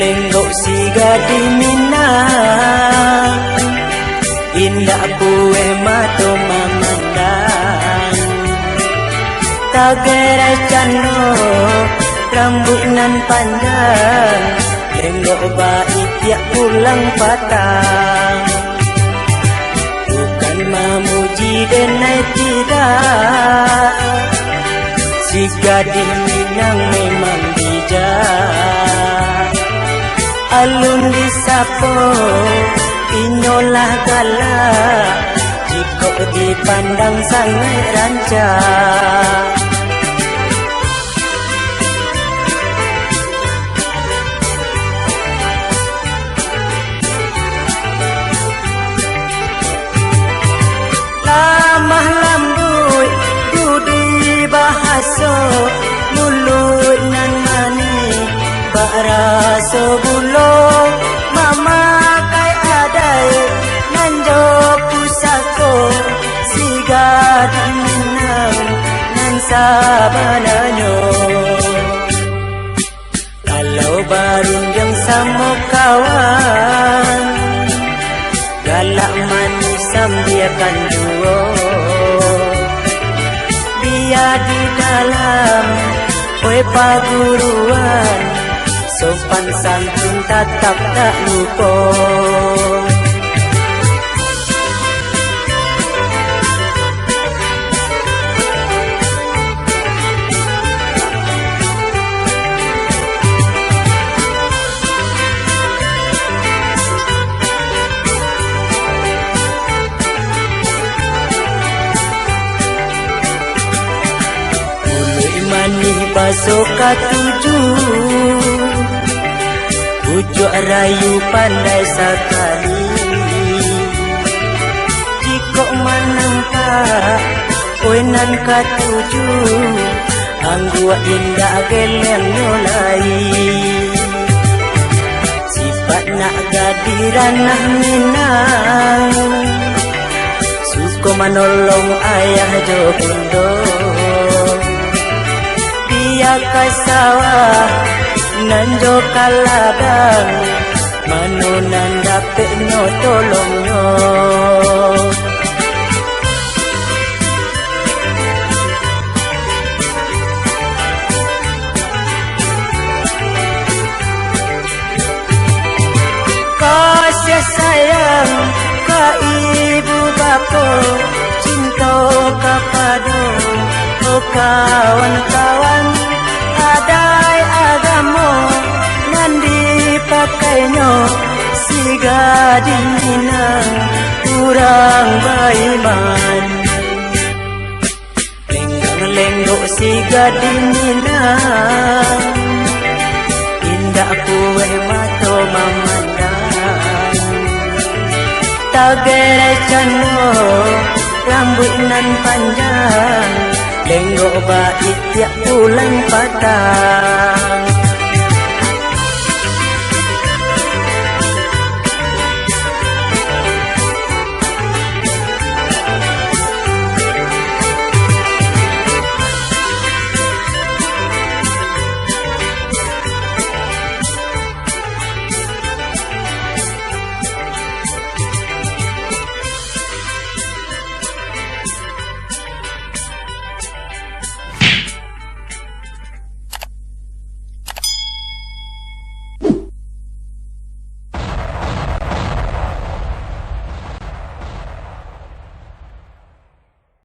lenggok si gading Minang, indah kue mata memandang. Tagara cano rambut nan panjang, lenggok baik tiap pulang patang. Bukan memuji denai tidak, si gading Minang memang bijak. Alun disapo inyolah galak, jika dipandang sangat rancak. Lamah lambut budi bahasa, mulut nan manis bak rasa bulung. Mama kai adai nan jo pusako, si gading Minang nan sabananyo. Kalau barunjang sama kawan, galak manis sambiakan duo. Dia di dalam kue paguruan, sopan santun tetap tak lupa. Manis basuh katuju, pujuk rayu pandai sekali. Jika menangkap poinan katuju, anggu indah geleng nyolai. Sifat nak gadiran nak Minang, suka menolong ayah jo bundo. Dia ke sawah nanjo kaladang, manunan dapet no tolongnya. Kasih sayang ke ibu bapa, cinta kepada kawan-kawan. Adai agama nan dipakainya, si gading Minang kurang beriman. Lenggok si gading Minang, indah kue mata memandang. Tagara cano rambut nan panjang, lenggok baik tiap pulang patang.